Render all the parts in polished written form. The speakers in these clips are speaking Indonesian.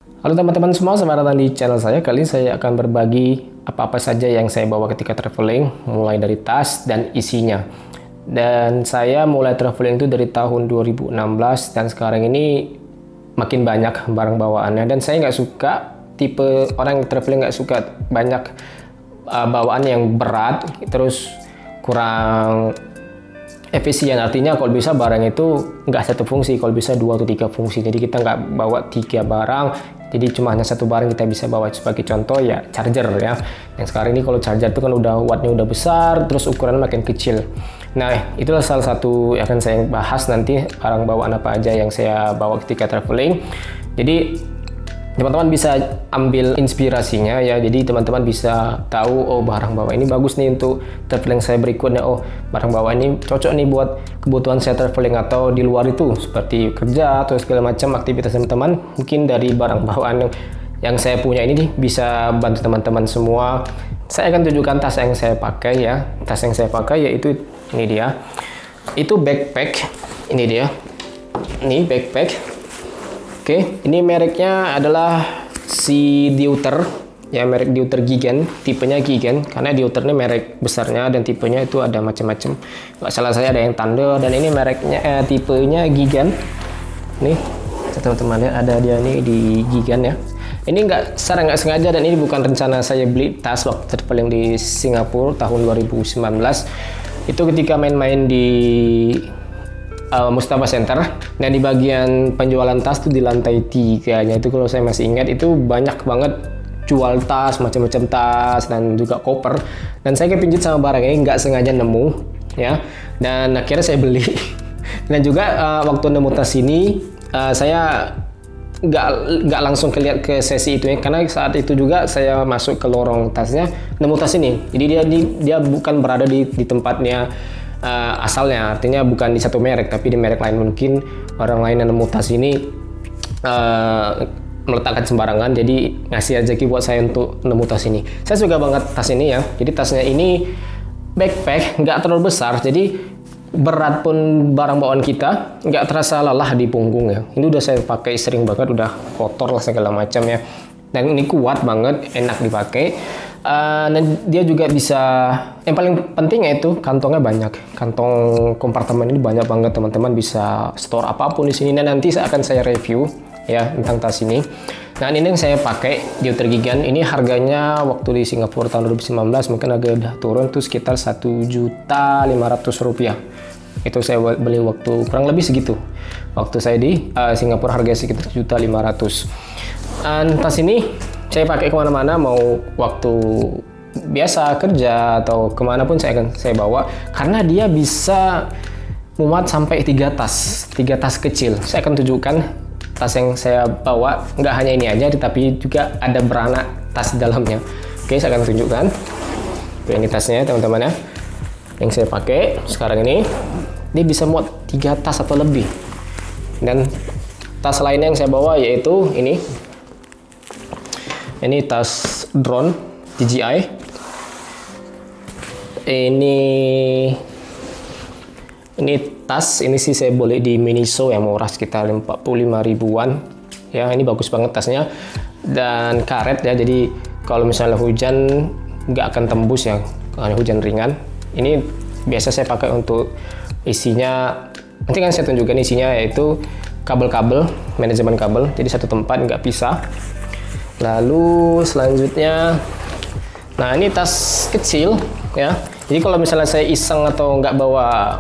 Halo teman-teman semua, selamat datang di channel saya. Kali ini saya akan berbagi apa-apa saja yang saya bawa ketika traveling, mulai dari tas dan isinya. Dan saya mulai traveling itu dari tahun 2016 dan sekarang ini makin banyak barang bawaannya. Dan saya nggak suka tipe orang yang traveling, nggak suka banyak bawaan yang berat, terus kurang efisien. Artinya kalau bisa barang itu nggak satu fungsi, kalau bisa 2 atau 3 fungsi. Jadi kita nggak bawa 3 barang, jadi cuma hanya satu barang kita bisa bawa. Sebagai contoh ya charger ya. Yang sekarang ini kalau charger itu kan udah wattnya udah besar, terus ukurannya makin kecil. Nah itulah salah satu yang akan saya bahas nanti, barang bawaan apa aja yang saya bawa ketika traveling. Jadi teman-teman bisa ambil inspirasinya ya, jadi teman-teman bisa tahu, oh barang bawaan ini bagus nih untuk traveling saya berikutnya, oh barang bawaan ini cocok nih buat kebutuhan saya traveling atau di luar itu seperti kerja atau segala macam aktivitas teman-teman. Mungkin dari barang bawaan yang saya punya ini nih bisa bantu teman-teman semua. Saya akan tunjukkan tas yang saya pakai ya. Tas yang saya pakai yaitu ini dia, itu backpack, ini dia, ini backpack. Oke, ini mereknya adalah si Deuter, ya merek Deuter Gigan, tipenya Gigan, karena Deuter ini merek besarnya dan tipenya itu ada macam-macam. Nggak salah saya ada yang Thunder, dan ini mereknya tipenya Gigan. Nih, teman-teman lihat ada dia nih di Gigan ya. Ini secara nggak sengaja, dan ini bukan rencana saya beli tas waktu traveling di Singapura tahun 2019. Itu ketika main-main di Mustafa Center, dan di bagian penjualan tas tuh di lantai 3-nya itu, kalau saya masih ingat, itu banyak banget jual tas, macam-macam tas dan juga koper, dan saya kepincut sama barang ini, nggak sengaja nemu ya, dan akhirnya saya beli. Dan juga waktu nemu tas ini saya nggak langsung lihat ke sesi itu ya, karena saat itu juga saya masuk ke lorong tasnya nemu tas ini, jadi dia bukan berada di tempatnya asalnya, artinya bukan di satu merek tapi di merek lain. Mungkin orang lain yang nemu tas ini meletakkan sembarangan, jadi ngasih rezeki buat saya untuk nemu tas ini. Saya suka banget tas ini ya, jadi tasnya ini backpack, nggak terlalu besar, jadi berat pun barang bawaan kita nggak terasa lelah di punggung ya. Ini udah saya pakai sering banget, udah kotor lah segala macam ya, dan ini kuat banget, enak dipakai. Dan dia juga bisa, yang paling penting yaitu kantongnya banyak, kantong kompartemen ini banyak banget, teman-teman bisa store apapun di sini. Dan nanti akan saya review ya tentang tas ini. Nah ini yang saya pakai Deuter Gigan, ini harganya waktu di Singapura tahun 2019 mungkin agak udah turun tuh sekitar 1.500.000 rupiah. Itu saya beli waktu kurang lebih segitu, waktu saya di Singapura harganya sekitar 1.500.000. Dan tas ini saya pakai kemana-mana, mau waktu biasa kerja atau kemana pun saya bawa, karena dia bisa muat sampai 3 tas kecil. Saya akan tunjukkan tas yang saya bawa, nggak hanya ini aja tapi juga ada beranak tas di dalamnya. Oke, saya akan tunjukkan. Oke, ini tasnya teman-teman ya, yang saya pakai sekarang ini. Dia bisa muat 3 tas atau lebih. Dan tas lainnya yang saya bawa yaitu ini tas drone DJI. Ini tas ini sih saya beli di Miniso yang murah sekitar 45 ribuan ya. Ini bagus banget tasnya, dan karet ya, jadi kalau misalnya hujan nggak akan tembus ya, kalau hujan ringan. Ini biasa saya pakai untuk isinya, nanti kan saya tunjukkan isinya, yaitu kabel-kabel, manajemen kabel, jadi satu tempat nggak pisah. Lalu selanjutnya, nah ini tas kecil ya, jadi kalau misalnya saya iseng atau nggak bawa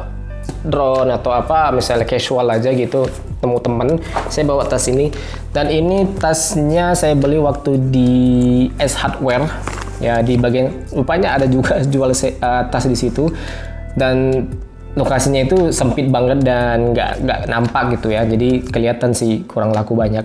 drone atau apa, misalnya casual aja gitu, temu temen, saya bawa tas ini. Dan ini tasnya saya beli waktu di S Hardware ya, di bagian rupanya ada juga jual tas di situ, dan lokasinya itu sempit banget dan nggak nampak gitu ya, jadi kelihatan sih kurang laku banyak.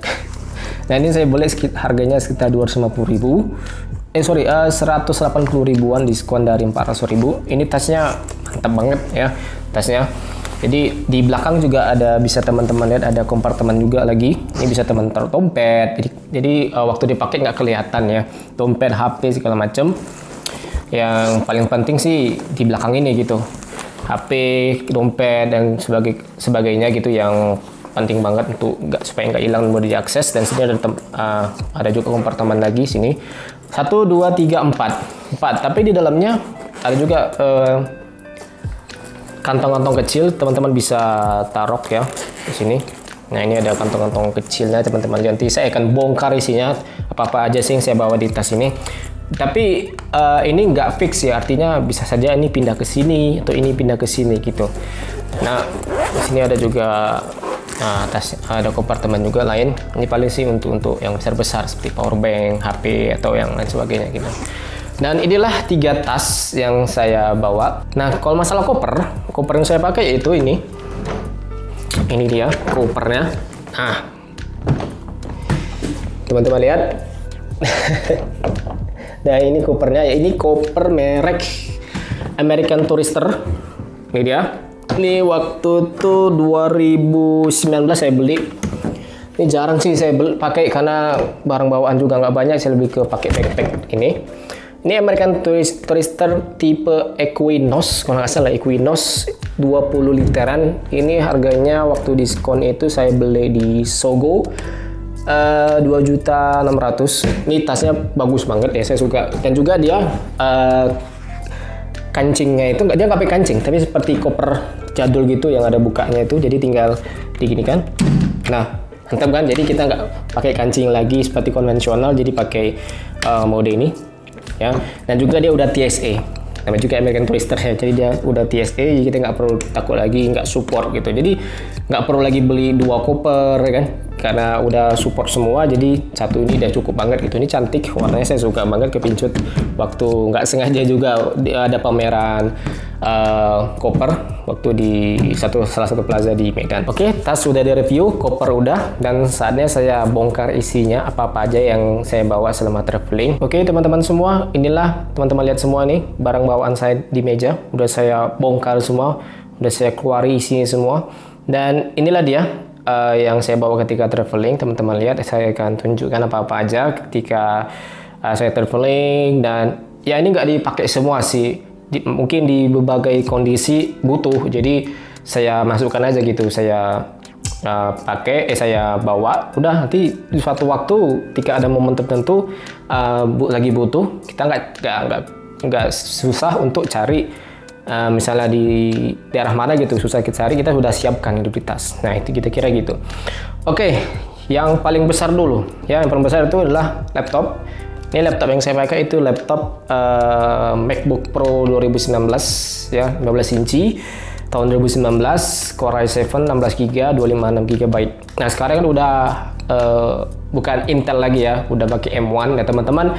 Nah ini saya beli harganya sekitar 250.000, 180 ribuan, diskon dari 400.000. Ini tasnya mantap banget ya tasnya. Jadi di belakang juga ada, bisa teman-teman lihat ada kompartemen juga lagi. Ini bisa teman taruh dompet. Jadi waktu dipakai nggak kelihatan ya, dompet, HP segala macam. Yang paling penting sih di belakang ini gitu, HP, dompet dan sebagainya gitu, yang penting banget untuk supaya nggak hilang mudah diakses. Dan sini ada juga kompartemen lagi sini 1 2 3 4 tapi di dalamnya ada juga kantong-kantong kecil, teman-teman bisa taruh ya di sini. Nah, ini ada kantong-kantong kecilnya teman-teman. Nanti saya akan bongkar isinya apa-apa aja sih yang saya bawa di tas ini. Tapi ini nggak fix ya, artinya bisa saja ini pindah ke sini atau ini pindah ke sini gitu. Nah, di sini ada juga ada kompartemen juga lain. Ini paling sih untuk yang besar-besar seperti power bank, HP atau yang lain sebagainya gitu. Dan inilah 3 tas yang saya bawa. Nah, kalau masalah koper yang saya pakai yaitu ini. Ini dia kopernya. Nah, teman-teman lihat. Nah, ini kopernya ya, ini koper merek American Tourister. Ini dia. Ini waktu itu 2019 saya beli. Ini jarang sih saya pakai karena barang bawaan juga nggak banyak. Saya lebih ke pakai backpack ini. Ini American Tourister tipe Equinox, kalau nggak salah Equinox 20 literan. Ini harganya waktu diskon itu saya beli di Sogo 2.600.000. Ini tasnya bagus banget ya, saya suka. Dan juga dia kancingnya itu dia nggak pakai kancing, tapi seperti koper jadul gitu yang ada bukanya itu. Jadi tinggal diginikan. Nah, mantap kan? Jadi kita nggak pakai kancing lagi seperti konvensional, jadi pakai mode ini. Ya, dan juga dia udah TSA, namanya juga American Tourister ya, jadi dia udah TSA, jadi kita nggak perlu takut lagi nggak support gitu, jadi nggak perlu lagi beli 2 koper kan, karena udah support semua, jadi satu ini udah cukup banget gitu. Ini cantik, warnanya saya suka banget, kepincut waktu nggak sengaja juga ada pameran koper waktu di salah satu plaza di Medan. Oke, tas sudah direview, koper udah, dan saatnya saya bongkar isinya apa-apa aja yang saya bawa selama traveling. Oke, teman-teman semua, inilah teman-teman lihat semua nih barang bawaan saya di meja. Udah saya bongkar semua, udah saya keluari isinya semua, dan inilah dia yang saya bawa ketika traveling. Teman-teman lihat, saya akan tunjukkan apa-apa aja ketika saya traveling, dan ya ini nggak dipakai semua sih. Mungkin di berbagai kondisi butuh, jadi saya masukkan aja gitu, saya saya bawa, udah nanti di suatu waktu ketika ada momen tertentu lagi butuh, kita nggak susah untuk cari, misalnya di daerah mana gitu susah kita cari, kita sudah siapkan di tas. Nah, itu kita kira gitu. Oke, yang paling besar dulu ya, yang paling besar itu adalah laptop. Ini laptop yang saya pakai itu laptop MacBook Pro 2019 ya, 15 inci tahun 2019, Core i7 16GB 256GB. Nah, sekarang kan udah bukan Intel lagi ya, udah pakai M1 ya. Teman-teman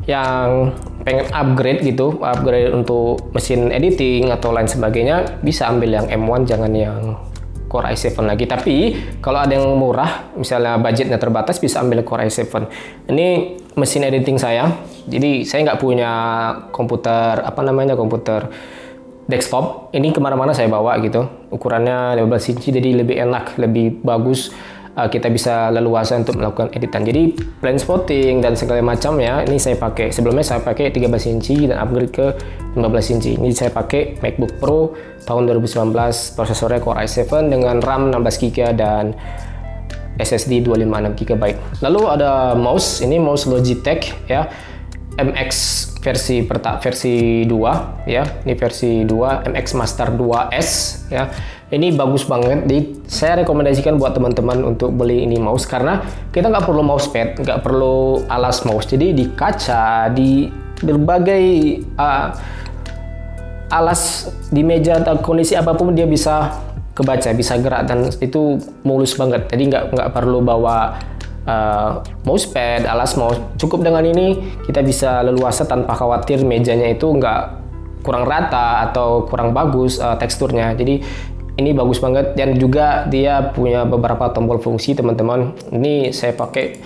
yang pengen upgrade gitu, upgrade untuk mesin editing atau lain sebagainya, bisa ambil yang M1, jangan yang Core i7 lagi. Tapi kalau ada yang murah, misalnya budgetnya terbatas, bisa ambil Core i7. Ini mesin editing saya, jadi saya nggak punya komputer komputer desktop. Ini kemana-mana saya bawa gitu, ukurannya 15 inci, jadi lebih enak, lebih bagus. Kita bisa leluasa untuk melakukan editan. Jadi blind spotting dan segala macam ya, ini saya pakai. Sebelumnya saya pakai 13 inci dan upgrade ke 15 inci. Ini saya pakai MacBook Pro tahun 2019, prosesornya Core i7 dengan RAM 16GB dan SSD 256GB. Lalu ada mouse, ini mouse Logitech ya, MX versi 2 ya, ini versi 2 MX Master 2S ya. Ini bagus banget, jadi saya rekomendasikan buat teman-teman untuk beli ini mouse, karena kita nggak perlu mousepad, nggak perlu alas mouse. Jadi di kaca, di berbagai alas di meja atau kondisi apapun dia bisa kebaca, bisa gerak, dan itu mulus banget. Jadi nggak perlu bawa mousepad, alas mouse. Cukup dengan ini kita bisa leluasa tanpa khawatir mejanya itu nggak kurang rata atau kurang bagus teksturnya. Jadi ini bagus banget, dan juga dia punya beberapa tombol fungsi, teman-teman. Ini saya pakai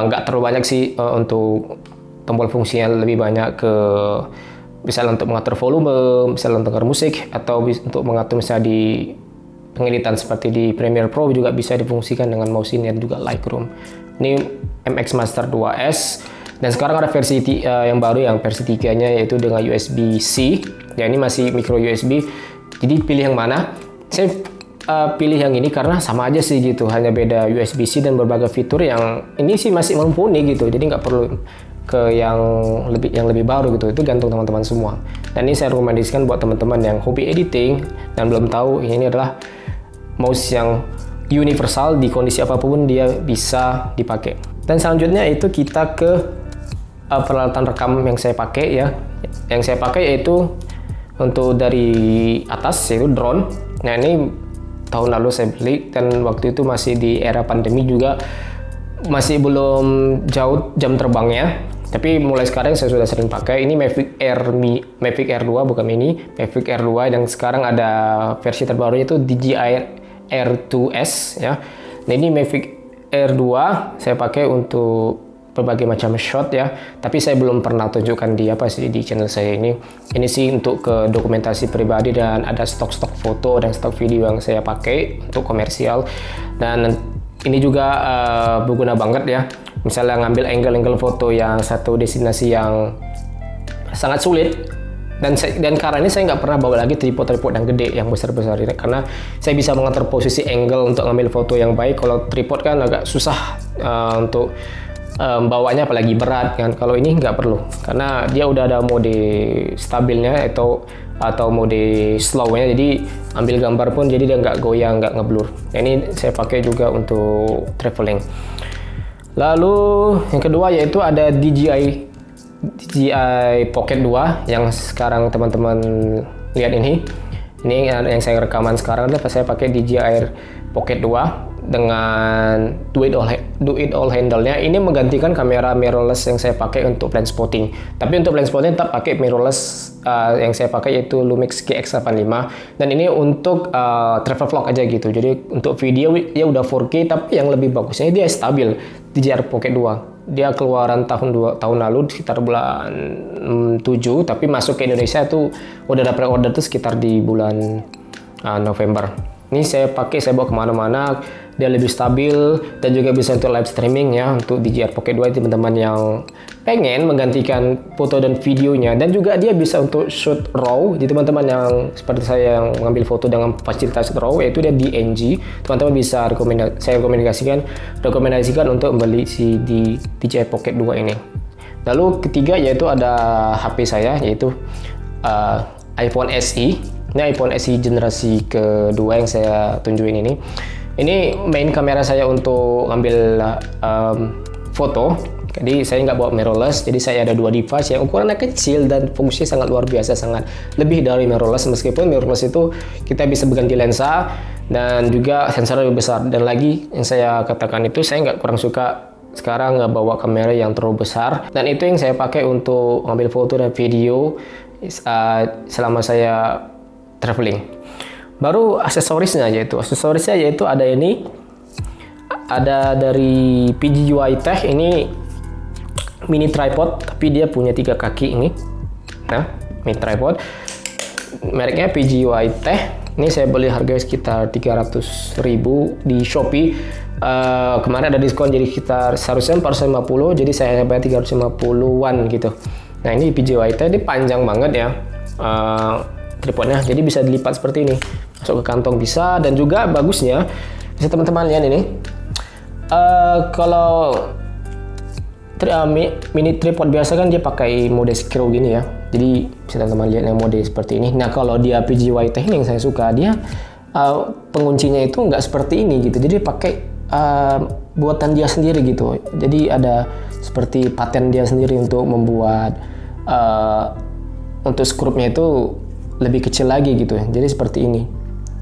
nggak terlalu banyak sih untuk tombol fungsinya, lebih banyak ke misalnya untuk mengatur volume, misalnya untuk mengatur musik, atau untuk mengatur misalnya di pengeditan seperti di Premiere Pro juga bisa difungsikan dengan mouse ini, dan juga Lightroom. Ini MX Master 2S, dan sekarang ada versi yang baru, yang versi 3-nya yaitu dengan USB-C. Ya, ini masih micro USB. Jadi pilih yang mana. Saya pilih yang ini karena sama aja sih gitu, hanya beda USB-C dan berbagai fitur yang ini sih masih mumpuni gitu, jadi nggak perlu ke yang lebih baru gitu. Itu gantung teman-teman semua. Dan ini saya rekomendasikan buat teman-teman yang hobi editing dan belum tahu ini adalah mouse yang universal, di kondisi apapun dia bisa dipakai. Dan selanjutnya itu kita ke peralatan rekam yang saya pakai ya. Yang saya pakai yaitu untuk dari atas yaitu drone. Nah ini tahun lalu saya beli dan waktu itu masih di era pandemi juga, masih belum jauh jam terbangnya. Tapi mulai sekarang saya sudah sering pakai. Ini Mavic Air 2 bukan mini, Mavic Air 2 yang sekarang ada versi terbarunya itu DJI Air 2S ya. Nah ini Mavic Air 2 saya pakai untuk berbagai macam shot ya. Tapi saya belum pernah tunjukkan di di channel saya ini. Ini sih untuk ke dokumentasi pribadi dan ada stok-stok foto dan stok video yang saya pakai untuk komersial. Dan ini juga berguna banget ya. Misalnya ngambil angle-angle foto yang satu destinasi yang sangat sulit, dan karena ini saya nggak pernah bawa lagi tripod yang gede, yang besar-besar ini, karena saya bisa mengatur posisi angle untuk ngambil foto yang baik. Kalau tripod kan agak susah untuk bawanya, apalagi berat kan. Kalau ini nggak perlu karena dia udah ada mode stabilnya atau mode slow-nya, jadi ambil gambar pun jadi dia nggak goyang, nggak ngeblur. Nah, ini saya pakai juga untuk traveling. Lalu yang kedua yaitu ada DJI Pocket 2 yang sekarang teman-teman lihat ini. Ini yang saya rekaman sekarang adalah saya pakai DJI Pocket 2 dengan do it all handle-nya. Ini menggantikan kamera mirrorless yang saya pakai untuk blind spotting. Tapi untuk blind spotting tetap pakai mirrorless yang saya pakai yaitu Lumix GX85, dan ini untuk travel vlog aja gitu. Jadi untuk video ya udah 4K, tapi yang lebih bagusnya dia stabil. DJI Pocket 2 dia keluaran tahun lalu sekitar bulan 7, tapi masuk ke Indonesia itu udah ada pre-order tuh sekitar di bulan November. Ini saya pakai, saya bawa kemana-mana, dia lebih stabil dan juga bisa untuk live streaming ya. Untuk DJI Pocket 2 teman-teman yang pengen menggantikan foto dan videonya, dan juga dia bisa untuk shoot RAW. Jadi teman-teman yang seperti saya yang mengambil foto dengan fasilitas RAW, yaitu dia DNG, teman-teman bisa saya rekomendasikan untuk membeli si DJI Pocket 2 ini. Lalu ketiga yaitu ada HP saya, yaitu iPhone SE. Ini iPhone SE generasi kedua yang saya tunjukin ini. Ini main kamera saya untuk ngambil foto. Jadi saya nggak bawa mirrorless, jadi saya ada dua device yang ukurannya kecil dan fungsinya sangat luar biasa, sangat lebih dari mirrorless. Meskipun mirrorless itu kita bisa berganti lensa dan juga sensor lebih besar. Dan lagi yang saya katakan itu, saya kurang suka sekarang nggak bawa kamera yang terlalu besar. Dan itu yang saya pakai untuk ngambil foto dan video selama saya traveling. Baru aksesorisnya yaitu ada ini, ada dari PGY Tech, ini mini tripod tapi dia punya 3 kaki ini. Nah, mini tripod mereknya PGY Tech. Ini saya beli harganya sekitar 300.000 di Shopee. Kemarin ada diskon jadi sekitar seharusnya 450, jadi saya bayar 350-an gitu. Nah, ini PGY Tech, ini panjang banget ya tripodnya, jadi bisa dilipat seperti ini, masuk ke kantong bisa. Dan juga bagusnya bisa teman-teman lihat ini, kalau mini tripod biasa kan dia pakai mode screw gini ya, jadi bisa teman-teman lihat yang mode seperti ini. Nah kalau dia PGY Tech yang saya suka, dia penguncinya itu nggak seperti ini gitu, jadi pakai buatan dia sendiri gitu. Jadi ada seperti paten dia sendiri untuk membuat untuk skrupnya itu lebih kecil lagi gitu. Jadi seperti ini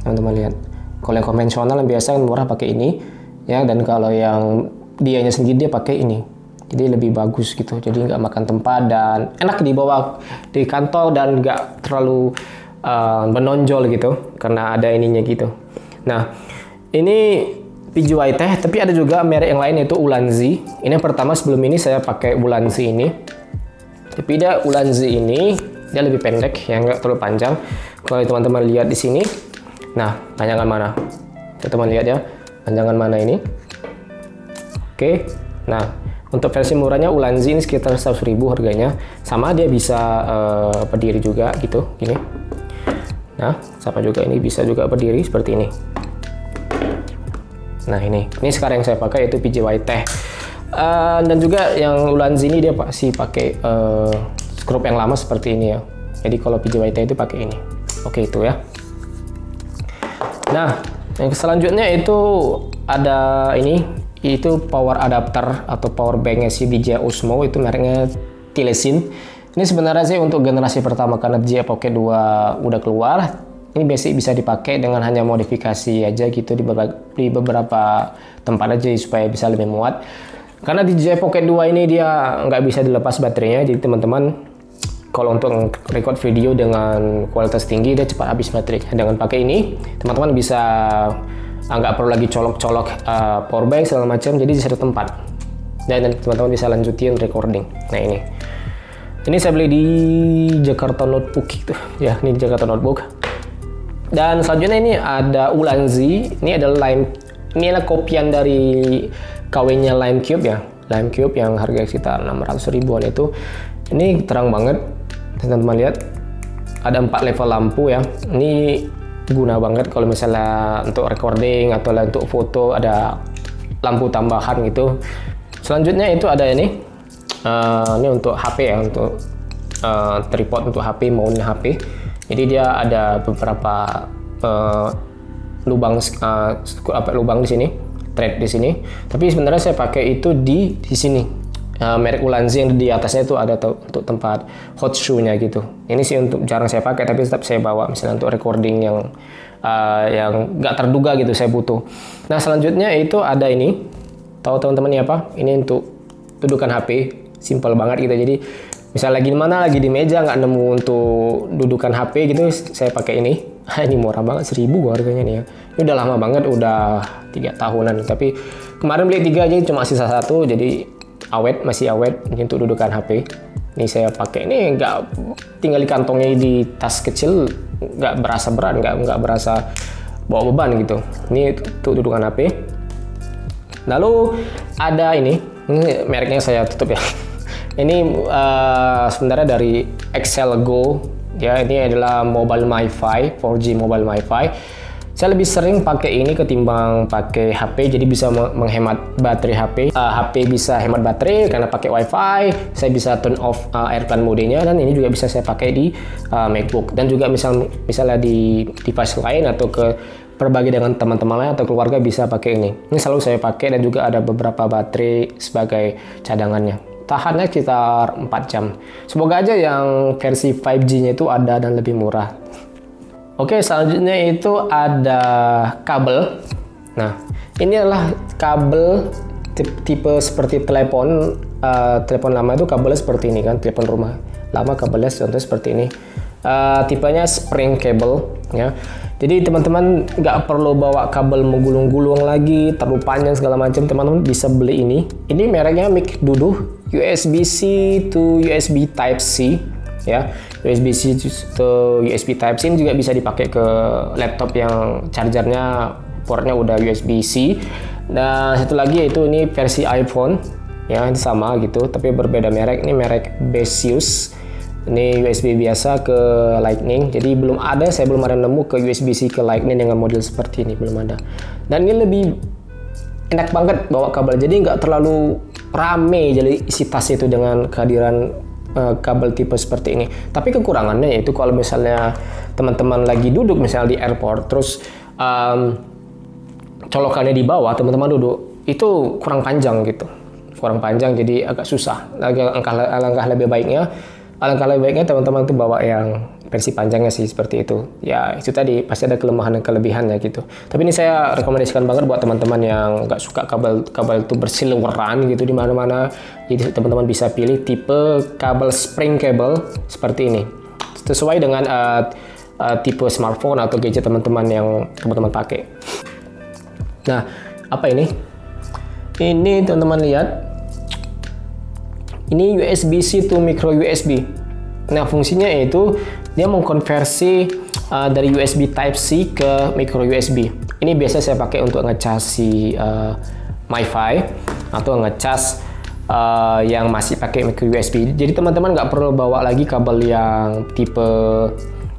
teman-teman lihat. Kalau yang konvensional yang biasa yang murah pakai ini ya, dan kalau yang dianya sendiri dia pakai ini, jadi lebih bagus gitu. Jadi nggak makan tempat dan enak dibawa di kantong dan nggak terlalu menonjol gitu karena ada ininya gitu. Nah ini PGY Tech, tapi ada juga merek yang lain yaitu Ulanzi. Ini yang pertama, sebelum ini saya pakai Ulanzi ini, tapi dia Ulanzi ini dia lebih pendek, yang nggak terlalu panjang. Kalau teman-teman lihat di sini, nah panjangan mana? Teman-teman lihat ya, panjangan mana ini? Oke, nah untuk versi murahnya Ulanzi ini sekitar 100.000 harganya. Sama dia bisa berdiri juga gitu, gini. Nah, sama juga ini bisa juga berdiri seperti ini. Nah ini sekarang yang saya pakai itu PJYT. Dan juga yang Ulanzi ini dia masih pakai skrup yang lama seperti ini ya. Jadi kalau PJYT itu pakai ini. Oke itu ya. Nah yang selanjutnya itu ada ini, itu power adapter atau power banknya si DJI Osmo, itu mereknya Telesin. Ini sebenarnya sih untuk generasi pertama karena DJI Pocket 2 udah keluar. Ini basic bisa dipakai dengan hanya modifikasi aja gitu di beberapa tempat aja supaya bisa lebih muat. Karena DJI Pocket 2 ini dia nggak bisa dilepas baterainya, jadi teman-teman kalau untuk record video dengan kualitas tinggi dia cepat habis baterai. Dengan pakai ini teman-teman bisa nggak perlu lagi colok-colok power bank segala macam, jadi di satu tempat dan teman-teman bisa lanjutin recording. Nah ini saya beli di Jakarta Notebook itu ya, ini di Jakarta Notebook. Dan selanjutnya ini ada Ulanzi. Ini adalah kopian dari KW-nya Limecube ya, Limecube yang harga sekitar 600 ribuan itu. Ini terang banget, teman-teman lihat ada 4 level lampu ya. Ini guna banget kalau misalnya untuk recording atau untuk foto, ada lampu tambahan gitu. Selanjutnya itu ada ini untuk HP ya, untuk tripod untuk HP, mountnya HP. Jadi dia ada beberapa lubang di sini, thread di sini. Tapi sebenarnya saya pakai itu di sini. Merek Ulanzi yang di atasnya itu ada untuk tempat hot shoe-nya gitu. Ini sih untuk jarang saya pakai, tapi tetap saya bawa misalnya untuk recording yang nggak terduga gitu saya butuh. Nah selanjutnya itu ada ini, tahu teman-teman ini apa? Ini untuk dudukan HP, simple banget gitu. Jadi misal lagi di mana, lagi di meja nggak nemu untuk dudukan HP gitu, saya pakai ini. Ini murah banget, 1000 harganya nih ya. Ini udah lama banget, udah 3 tahunan. Tapi kemarin beli 3 aja, cuma sisa 1, jadi masih awet. Ini untuk dudukan HP. Ini saya pakai. Ini nggak tinggal di kantongnya di tas kecil, nggak berasa berat, nggak berasa bawa beban gitu. Ini untuk dudukan HP. Lalu ada ini mereknya saya tutup ya. Ini sebenarnya dari Excel Go ya, ini adalah mobile MiFi, 4G mobile MiFi. Saya lebih sering pakai ini ketimbang pakai HP, jadi bisa menghemat baterai HP. HP bisa hemat baterai karena pakai WiFi. Saya bisa turn off airplane mode-nya, dan ini juga bisa saya pakai di MacBook, dan juga misalnya di device lain atau berbagi dengan teman-teman lain atau keluarga bisa pakai ini. Ini selalu saya pakai, dan juga ada beberapa baterai sebagai cadangannya. Tahannya sekitar 4 jam. Semoga aja yang versi 5G-nya itu ada dan lebih murah. Oke, selanjutnya itu ada kabel. Nah, ini adalah kabel tipe seperti telepon. Telepon lama itu kabelnya seperti ini kan, telepon rumah lama kabelnya contohnya seperti ini. Tipenya spring cable ya. Jadi teman-teman nggak perlu bawa kabel menggulung-gulung lagi, terlalu panjang segala macam. Teman-teman bisa beli ini. Ini mereknya Mic Duduh, USB-C to USB Type-C ya. USB-C to USB Type-C ini juga bisa dipakai ke laptop yang chargernya portnya udah USB-C. Dan satu lagi yaitu ini versi iPhone ya, sama gitu tapi berbeda merek. Ini merek Besius. Ini USB biasa ke Lightning, jadi saya belum ada nemu ke USB-C ke Lightning dengan model seperti ini, belum ada. Dan ini lebih enak banget bawa kabel, jadi nggak terlalu rame jadi isi tas itu dengan kehadiran kabel tipe seperti ini. Tapi kekurangannya yaitu kalau misalnya teman-teman lagi duduk misalnya di airport, terus colokannya di bawah, teman-teman duduk, itu kurang panjang gitu. Kurang panjang, jadi agak susah. Alangkah lebih baiknya teman-teman tuh bawa yang versi panjangnya sih, seperti itu. Ya, itu tadi pasti ada kelemahan dan kelebihannya gitu. Tapi ini saya rekomendasikan banget buat teman-teman yang nggak suka kabel itu bersiliweran gitu di mana-mana. Jadi teman-teman bisa pilih tipe kabel spring cable seperti ini. Sesuai dengan tipe smartphone atau gadget teman-teman yang teman-teman pakai. Nah, apa ini? Ini teman-teman lihat. Ini USB-C to micro USB. Nah, fungsinya yaitu dia mengkonversi dari USB Type-C ke micro USB. Ini biasa saya pakai untuk ngecas si MiFi atau ngecas yang masih pakai micro USB. Jadi teman-teman nggak perlu bawa lagi kabel yang tipe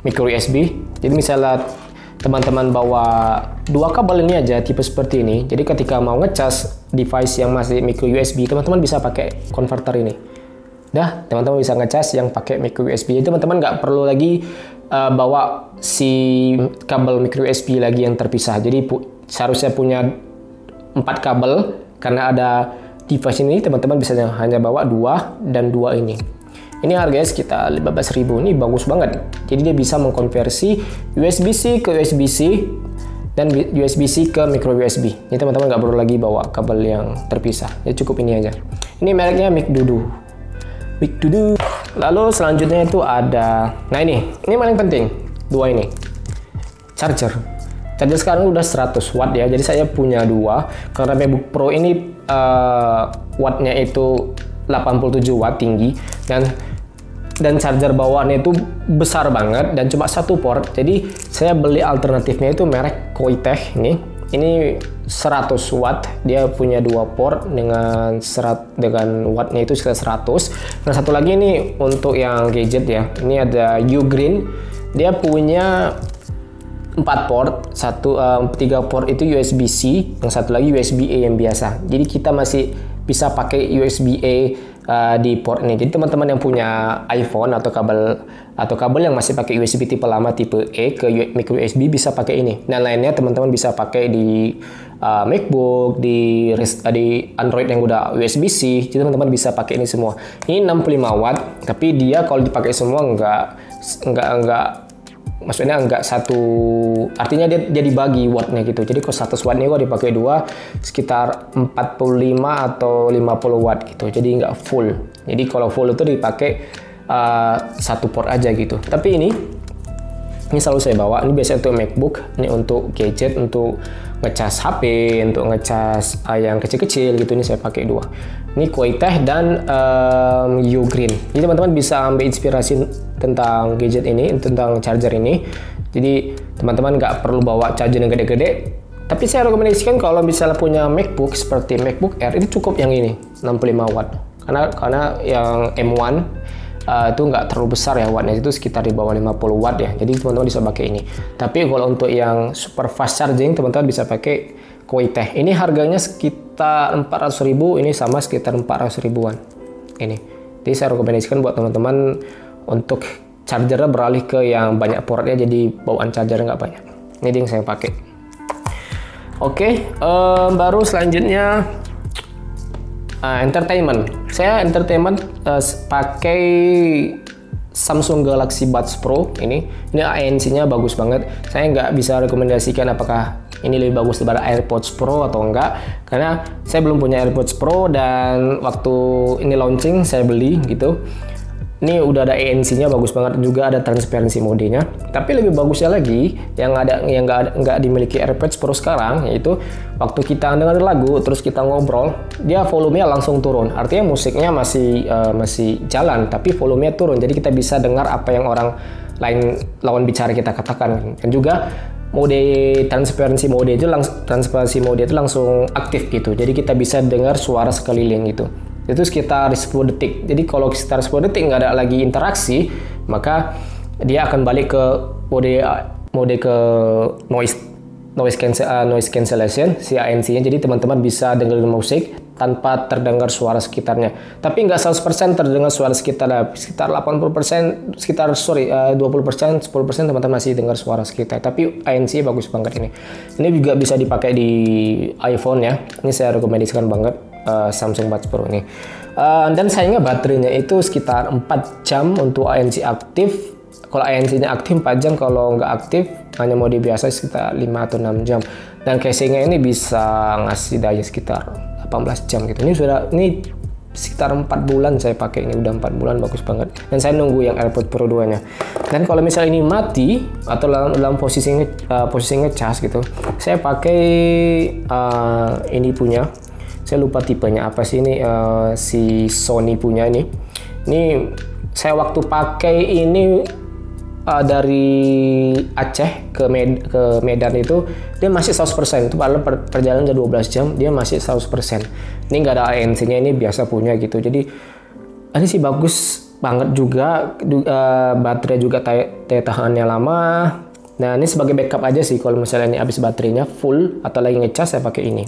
micro USB. Jadi misalnya teman-teman bawa dua kabel ini aja tipe seperti ini, jadi ketika mau ngecas device yang masih micro USB, teman-teman bisa pakai konverter ini. Dah, teman-teman bisa ngecas yang pakai micro USB. Jadi teman-teman nggak perlu lagi bawa si kabel micro USB lagi yang terpisah. Jadi seharusnya punya 4 kabel, karena ada device ini teman-teman bisa hanya bawa 2 dan 2 ini. Ini harganya sekitar 15.000. Ini bagus banget. Jadi dia bisa mengkonversi USB-C ke USB-C dan USB-C ke micro USB. Jadi teman-teman nggak perlu lagi bawa kabel yang terpisah. Ya cukup ini aja. Ini mereknya Micdudu. Micdudu. Lalu selanjutnya itu ada, nah ini paling penting, 2 ini. Charger sekarang udah 100 watt ya. Jadi saya punya 2 karena MacBook Pro ini wattnya itu 87 watt tinggi, dan charger bawaannya itu besar banget dan cuma 1 port. Jadi saya beli alternatifnya itu merek Koitech ini 100 watt, dia punya 2 port dengan wattnya itu sekitar 100. Nah, satu lagi ini untuk yang gadget ya, ini ada Ugreen, dia punya 4 port, 3 port itu USB-C, yang satu lagi USB-A yang biasa. Jadi kita masih bisa pakai USB-A di port ini. Jadi teman-teman yang punya iPhone atau kabel yang masih pakai USB tipe lama tipe E ke micro USB bisa pakai ini. Dan lainnya teman-teman bisa pakai di MacBook, di Android yang udah USB-C. Jadi teman-teman bisa pakai ini semua. Ini 65 watt, tapi dia kalau dipakai semua maksudnya enggak satu, artinya dia dibagi wattnya gitu. Jadi kalau 100 watt ini kalau dipakai 2 sekitar 45 atau 50 watt gitu. Jadi enggak full. Jadi kalau full itu dipakai 1 port aja gitu. Tapi ini selalu saya bawa. Ini biasanya untuk MacBook, ini untuk gadget, untuk ngecas HP, untuk ngecas yang kecil-kecil gitu. Ini saya pakai 2. Ini Koitech dan Ugreen. Jadi teman-teman bisa ambil inspirasi tentang gadget ini, tentang charger ini. Jadi teman-teman nggak perlu bawa charger yang gede-gede. Tapi saya rekomendasikan kalau misalnya punya MacBook seperti MacBook Air, itu cukup yang ini 65 watt. Karena yang M1 itu nggak terlalu besar ya wattnya, itu sekitar di bawah 50 watt ya. Jadi teman-teman bisa pakai ini. Tapi kalau untuk yang super fast charging, teman-teman bisa pakai Koitech. Ini harganya sekitar 400.000, ini sama sekitar 400 ribuan. Ini. Jadi saya rekomendasikan buat teman-teman untuk chargernya beralih ke yang banyak portnya, jadi bawaan chargernya nggak banyak. Ini yang saya pakai. Oke, baru selanjutnya entertainment. Saya entertainment pakai Samsung Galaxy Buds Pro ini ANC-nya bagus banget. Saya nggak bisa rekomendasikan apakah ini lebih bagus daripada AirPods Pro atau enggak, karena saya belum punya AirPods Pro dan waktu ini launching saya beli gitu. Ini udah ada ANC-nya bagus banget, juga ada transparency modenya. Tapi lebih bagusnya lagi yang nggak dimiliki AirPods Pro sekarang, yaitu waktu kita dengar lagu terus kita ngobrol, dia volumenya langsung turun. Artinya musiknya masih jalan, tapi volumenya turun. Jadi kita bisa dengar apa yang orang lawan bicara kita katakan. Dan juga mode transparency mode itu langsung aktif gitu. Jadi kita bisa dengar suara sekeliling gitu. Itu sekitar 10 detik. Jadi kalau sekitar 10 detik nggak ada lagi interaksi, maka dia akan balik ke mode ke noise cancellation si ANC-nya. Jadi teman-teman bisa dengar musik tanpa terdengar suara sekitarnya. Tapi nggak 100% terdengar suara sekitar, sekitar 80%, 20%, 10% teman-teman masih dengar suara sekitar. Tapi ANC bagus banget ini. Ini juga bisa dipakai di iPhone ya. Ini saya rekomendasikan banget. Samsung Buds Pro ini. Dan sayangnya baterainya itu sekitar 4 jam untuk ANC aktif. Kalau ANC-nya aktif 4 jam, kalau nggak aktif hanya mode biasa sekitar 5 atau 6 jam. Dan casingnya ini bisa ngasih daya sekitar 18 jam gitu. Ini sekitar 4 bulan saya pakai, ini udah 4 bulan, bagus banget. Dan saya nunggu yang AirPods Pro 2-nya. Dan kalau misalnya ini mati atau dalam posisi ngecas gitu, saya pakai ini punya, saya lupa tipenya apa sih ini, si Sony punya ini. Ini saya waktu pakai ini dari Aceh ke Medan itu dia masih 100%. Itu padahal perjalanan udah 12 jam, dia masih 100%. Ini nggak ada ANC-nya, ini biasa punya gitu. Jadi ini sih bagus banget juga, baterai juga daya tahannya lama. Nah, ini sebagai backup aja sih, kalau misalnya ini habis baterainya full atau lagi ngecas, saya pakai ini.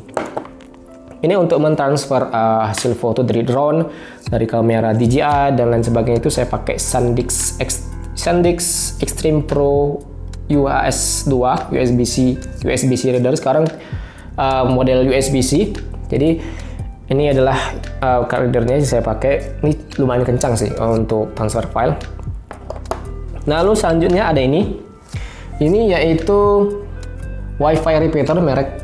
Ini untuk mentransfer hasil foto dari drone, dari kamera DJI dan lain sebagainya, itu saya pakai SanDisk Extreme Pro UHS 2 USB-C reader. Sekarang model USB-C. Jadi ini adalah readernya saya pakai. Ini lumayan kencang sih untuk transfer file. Nah, lalu selanjutnya ada ini. Ini yaitu WiFi repeater merek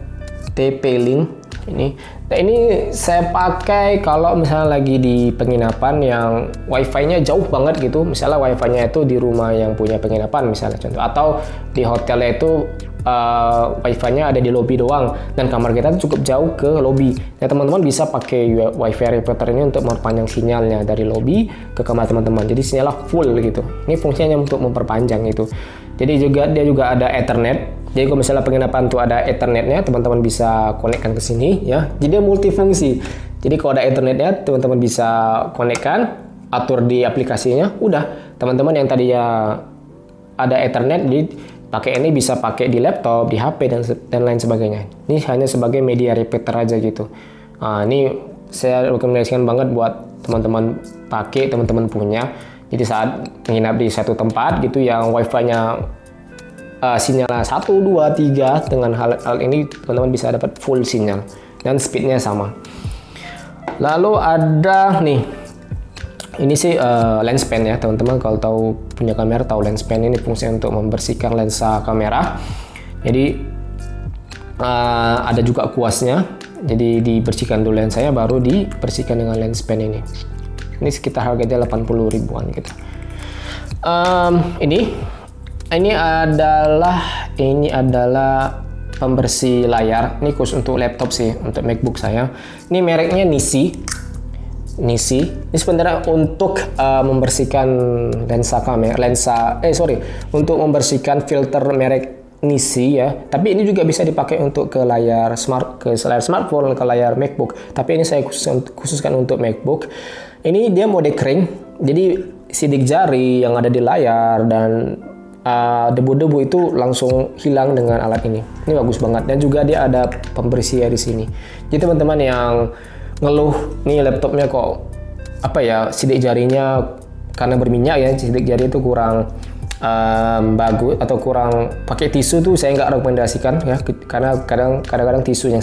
TP-Link ini. Nah, ini saya pakai kalau misalnya lagi di penginapan yang wifi-nya jauh banget gitu. Misalnya wifi-nya itu di rumah yang punya penginapan misalnya contoh, atau di hotelnya itu wifi-nya ada di lobby doang dan kamar kita cukup jauh ke lobby. Nah, teman-teman bisa pakai wifi repeater ini untuk memperpanjang sinyalnya dari lobby ke kamar teman-teman. Jadi sinyalnya full gitu. Ini fungsinya untuk memperpanjang itu. Jadi dia juga ada Ethernet. Jadi kalau misalnya penginapan tuh ada Ethernetnya, teman-teman bisa konekkan ke sini ya. Jadi dia multifungsi. Jadi kalau ada Ethernetnya, teman-teman bisa konekkan, atur di aplikasinya. Udah, teman-teman yang tadinya ada Ethernet, jadi pakai ini bisa pakai di laptop, di HP dan lain sebagainya. Ini hanya sebagai media repeater aja gitu. Nah, ini saya rekomendasikan banget buat teman-teman pakai, teman-teman punya. Jadi saat menginap di satu tempat gitu yang wifi-nya sinyalnya 1, 2, 3, dengan hal ini teman-teman bisa dapat full sinyal dan speednya sama. Lalu ada nih, ini sih lens pen ya teman-teman. Kalau tahu punya kamera tahu lens pen ini fungsinya untuk membersihkan lensa kamera. Jadi ada juga kuasnya, jadi dibersihkan dulu lensanya baru dibersihkan dengan lens pen ini. Ini sekitar harganya 80 ribuan gitu. Ini adalah pembersih layar. Ini khusus untuk laptop sih, untuk MacBook saya. Ini mereknya Nisi. Ini sebenarnya untuk membersihkan untuk membersihkan filter merek Nisi ya. Tapi ini juga bisa dipakai untuk ke layar smartphone, ke layar MacBook. Tapi ini saya khususkan untuk MacBook. Ini dia mode kering. Jadi sidik jari yang ada di layar dan debu-debu itu langsung hilang dengan alat ini. Ini bagus banget dan juga dia ada pembersih di sini. Jadi teman-teman yang ngeluh nih laptopnya kok sidik jarinya karena berminyak ya, sidik jari itu kurang bagus atau kurang pakai tisu tuh saya nggak rekomendasikan ya, karena kadang-kadang tisu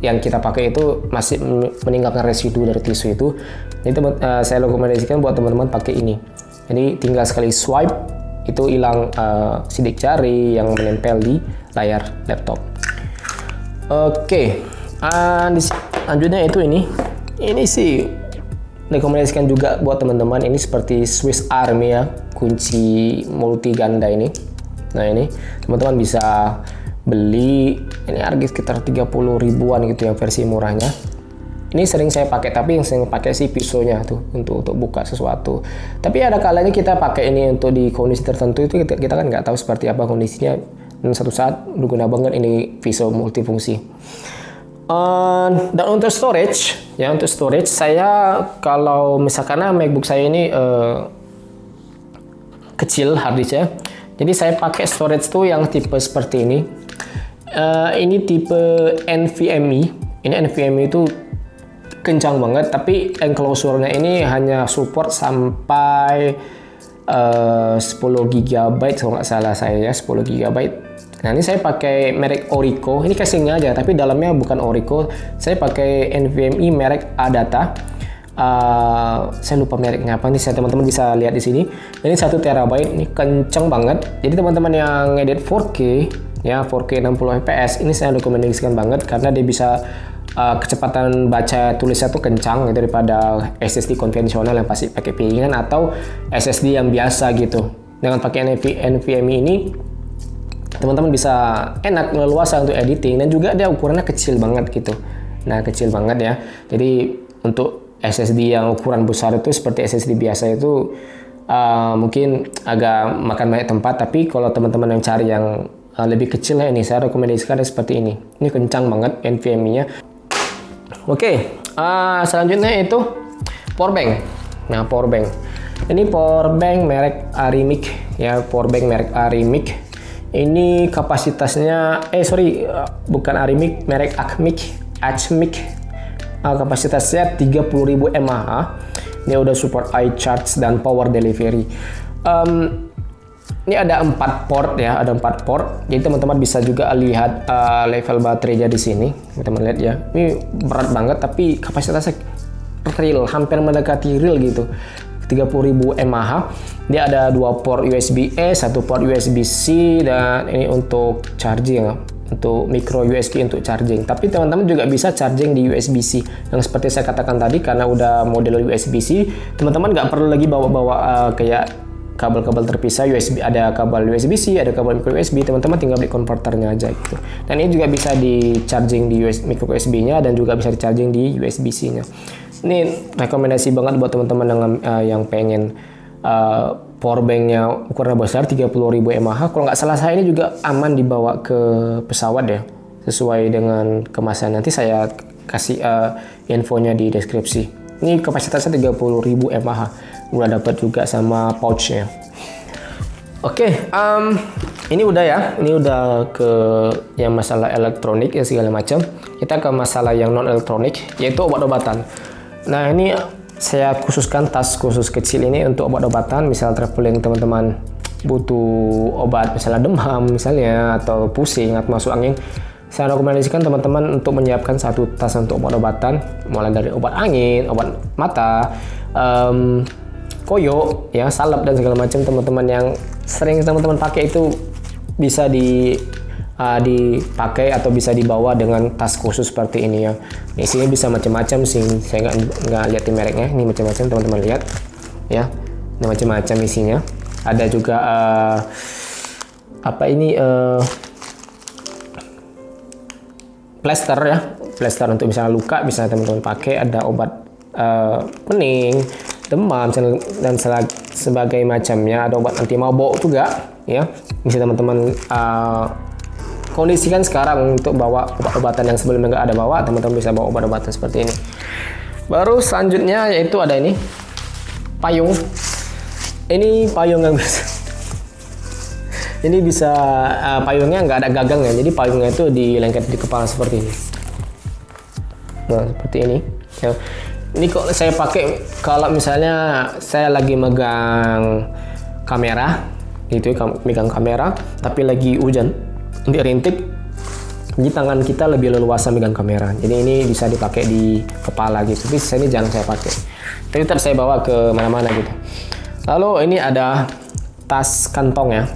yang kita pakai itu masih meninggalkan residu dari tisu itu. Jadi saya rekomendasikan buat teman-teman pakai ini. Jadi tinggal sekali swipe itu hilang sidik jari yang menempel di layar laptop. Oke, selanjutnya itu ini sih rekomendasikan juga buat teman-teman. Ini seperti Swiss Army ya, kunci multi ganda ini. Nah, ini teman-teman bisa beli, ini harga sekitar 30 ribuan gitu yang versi murahnya. Ini sering saya pakai, tapi yang sering pakai sih pisaunya tuh untuk buka sesuatu. Tapi ada kalanya kita pakai ini untuk di kondisi tertentu itu kita kan nggak tahu seperti apa kondisinya. Dan satu saat berguna banget ini pisau multifungsi. Dan untuk storage saya kalau misalkan MacBook saya ini kecil harddisknya, jadi saya pakai storage tuh yang tipe seperti ini. Ini tipe NVMe. Ini NVMe itu kencang banget, tapi enclosure-nya ini hanya support sampai 10 GB kalau nggak salah saya ya, 10 GB. Nah, ini saya pakai merek Orico. Ini casingnya aja, tapi dalamnya bukan Orico. Saya pakai NVMe merek Adata. Saya lupa mereknya apa nih, teman-teman bisa lihat di sini. Ini 1 TB, ini kencang banget. Jadi teman-teman yang ngedit 4K ya, 4K 60 fps, ini saya rekomendasikan banget karena dia bisa kecepatan baca tulisnya tuh kencang daripada SSD konvensional yang pasti pakai piringan atau SSD yang biasa gitu. Dengan pakai NVMe ini teman-teman bisa enak, leluasa untuk editing, dan juga dia ukurannya kecil banget gitu. Nah, kecil banget ya. Jadi untuk SSD yang ukuran besar itu seperti SSD biasa itu mungkin agak makan banyak tempat, tapi kalau teman-teman yang cari yang lebih kecil ya, ini saya rekomendasikan seperti ini. Ini kencang banget NVMe-nya. Oke, selanjutnya itu powerbank. Nah, powerbank. Ini powerbank merek Arimic ya, powerbank merek Arimic. Ini kapasitasnya, bukan Arimic, merek Acmic. Kapasitasnya 30.000 mAh. Ini udah support iCharge dan power delivery. Ini ada 4 port ya, ada 4 port. Jadi teman-teman bisa juga lihat level baterainya di sini. Teman-teman lihat ya. Ini berat banget tapi kapasitasnya real, hampir mendekati real gitu. 30.000 mAh. Dia ada 2 port USB-A, 1 port USB-C, dan ini untuk charging, untuk micro USB untuk charging. Tapi teman-teman juga bisa charging di USB-C. Yang seperti saya katakan tadi, karena udah model USB-C, teman-teman nggak perlu lagi bawa-bawa kayak kabel-kabel terpisah USB. Ada kabel USB-C, ada kabel micro USB. Teman-teman tinggal beli konverternya aja gitu. Dan ini juga bisa di charging di micro USB-nya dan juga bisa di charging di USB-C-nya. Ini rekomendasi banget buat teman-teman yang pengen power banknya ukuran besar 30.000 mAh. Kalau nggak salah saya ini juga aman dibawa ke pesawat ya, sesuai dengan kemasan. Nanti saya kasih infonya di deskripsi. Ini kapasitasnya 30.000 mAh. Udah dapat juga sama pouchnya. Oke, ini udah ya. Ini udah ke yang masalah elektronik ya segala macam. Kita ke masalah yang non elektronik, yaitu obat-obatan. Nah, ini saya khususkan tas khusus kecil ini untuk obat-obatan. Misal traveling teman-teman butuh obat, misalnya demam misalnya, atau pusing atau masuk angin, saya rekomendasikan teman-teman untuk menyiapkan satu tas untuk obat-obatan, mulai dari obat angin, obat mata, koyo, ya, salep dan segala macam. Teman-teman yang sering teman-teman pakai itu bisa dipakai atau bisa dibawa dengan tas khusus seperti ini ya. Isinya bisa macam-macam sih, saya nggak liatin mereknya. Ini macam-macam, teman-teman lihat ya. Ini macam-macam isinya. Ada juga plester ya, plester untuk misalnya luka, bisa teman-teman pakai. Ada obat pening, demam dan sebagai macamnya. Ada obat anti mabok juga ya. Bisa teman-teman kondisikan sekarang untuk bawa obat-obatan yang sebelumnya nggak ada bawa, teman-teman bisa bawa obat-obatan seperti ini. Baru selanjutnya yaitu ada ini payung. Ini payung yang bisa ini bisa payungnya nggak ada gagangnya, jadi payungnya itu dilengket di kepala seperti ini. Nah, seperti ini ya. Ini kok saya pakai kalau misalnya saya lagi megang kamera gitu, megang kamera tapi lagi hujan, ini rintik, jadi tangan kita lebih leluasa megang kamera. Jadi ini bisa dipakai di kepala gitu. Tapi saya ini jarang saya pakai. Tapi tetap saya bawa ke mana-mana gitu. Lalu ini ada tas kantong ya.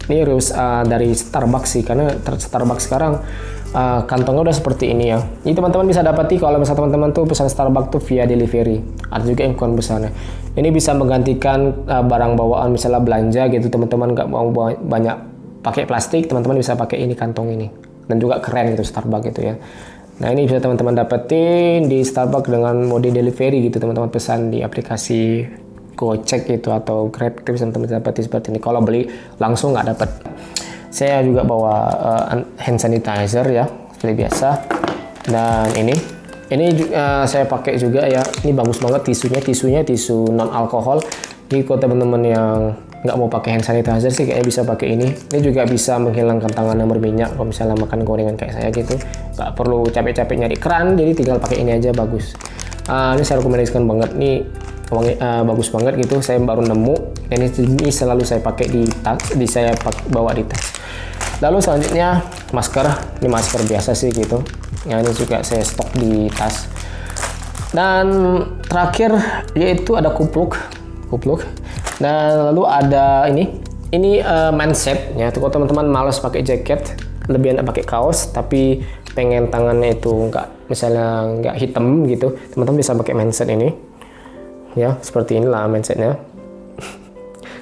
Ini dari Starbucks sih, karena Starbucks sekarang kantongnya udah seperti ini ya. Ini teman-teman bisa dapati kalau misalnya teman-teman tuh pesan Starbucks tuh via delivery. Ada juga yang ukuran besarnya. Ini bisa menggantikan barang bawaan, misalnya belanja gitu. Teman-teman nggak mau banyak pakai plastik, teman-teman bisa pakai ini, kantong ini, dan juga keren gitu Starbucks gitu ya. Nah, ini bisa teman-teman dapetin di Starbucks dengan mode delivery gitu. Teman-teman pesan di aplikasi Gojek gitu atau Grab itu bisa teman-teman dapetin seperti ini. Kalau beli langsung nggak dapat. Saya juga bawa hand sanitizer ya, seperti biasa. Dan ini saya pakai juga ya. Ini bagus banget tisunya tisu non alkohol. Jadi kalau teman-teman yang nggak mau pakai hand sanitizer sih kayaknya bisa pakai ini. Ini juga bisa menghilangkan tangan yang berminyak kalau misalnya makan gorengan kayak saya gitu. Nggak perlu capek-capek nyari keran, jadi tinggal pakai ini aja, bagus. Ini saya rekomendasikan banget, nih bagus banget gitu. Saya baru nemu dan ini selalu saya pakai di tas, bawa di tas. Lalu selanjutnya masker. Ini masker biasa sih gitu. Ini juga saya stok di tas. Dan terakhir yaitu ada kupluk. Nah, lalu ada ini mindset ya. Kalau teman-teman malas pakai jaket, lebih enak pakai kaos, tapi pengen tangannya itu nggak hitam gitu, teman-teman bisa pakai mindset ini ya. Seperti inilah mindsetnya.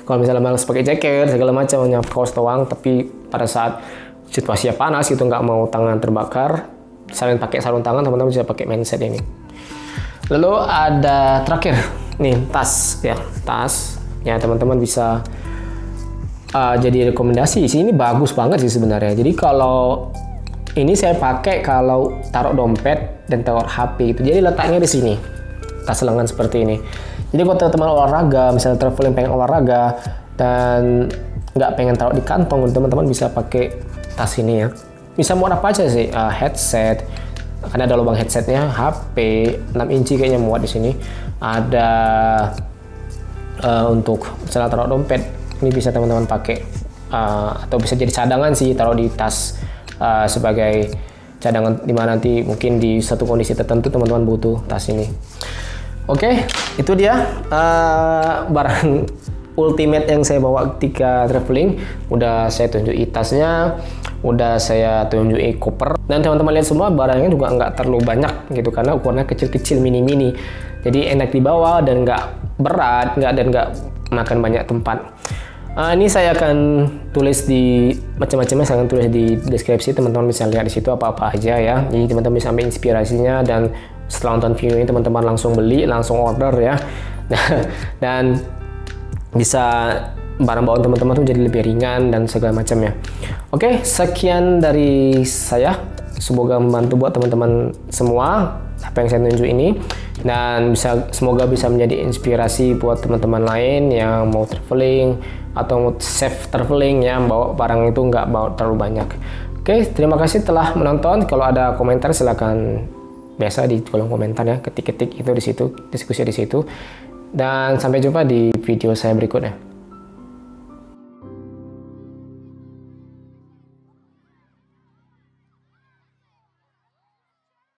Kalau misalnya malas pakai jaket segala macam, hanya kaos doang, tapi pada saat situasinya panas gitu, nggak mau tangan terbakar, selain pakai sarung tangan, teman-teman bisa pakai mindset ini. Lalu ada terakhir nih tas ya, teman-teman bisa jadi rekomendasi. Ini bagus banget sih sebenarnya. Jadi kalau ini saya pakai kalau taruh dompet dan taruh HP itu. Jadi letaknya di sini, tas lengan seperti ini. Jadi kalau teman-teman olahraga, misalnya traveling pengen olahraga dan nggak pengen taruh di kantong, teman-teman bisa pakai tas ini ya. Bisa muat apa aja sih, headset, karena ada lubang headsetnya, HP 6 inci kayaknya muat di sini. Ada untuk misalnya taruh dompet, ini bisa teman-teman pakai, atau bisa jadi cadangan sih, taruh di tas sebagai cadangan dimana nanti mungkin di satu kondisi tertentu teman-teman butuh tas ini. Oke, itu dia barang ultimate yang saya bawa ketika traveling. Udah saya tunjuki tasnya, udah saya tunjuki koper, dan teman-teman lihat semua barangnya juga nggak terlalu banyak gitu, karena ukurannya kecil-kecil, mini-mini, jadi enak dibawa dan nggak berat, nggak makan banyak tempat. Ini saya akan tulis di macam-macamnya, saya akan tulis di deskripsi, teman-teman bisa lihat di situ apa-apa aja ya. Jadi teman-teman bisa ambil inspirasinya, dan setelah nonton video ini teman-teman langsung beli, langsung order ya. Dan bisa barang bawaan teman-teman tuh jadi lebih ringan dan segala macamnya. Oke, sekian dari saya. Semoga membantu buat teman-teman semua apa yang saya tunjuk ini, dan semoga bisa menjadi inspirasi buat teman-teman lain yang mau traveling atau mau safe traveling ya, bawa barang itu nggak bawa terlalu banyak. Oke, terima kasih telah menonton. Kalau ada komentar silakan biasa di kolom komentar ya, ketik-ketik itu di situ, diskusi di situ. Dan sampai jumpa di video saya berikutnya.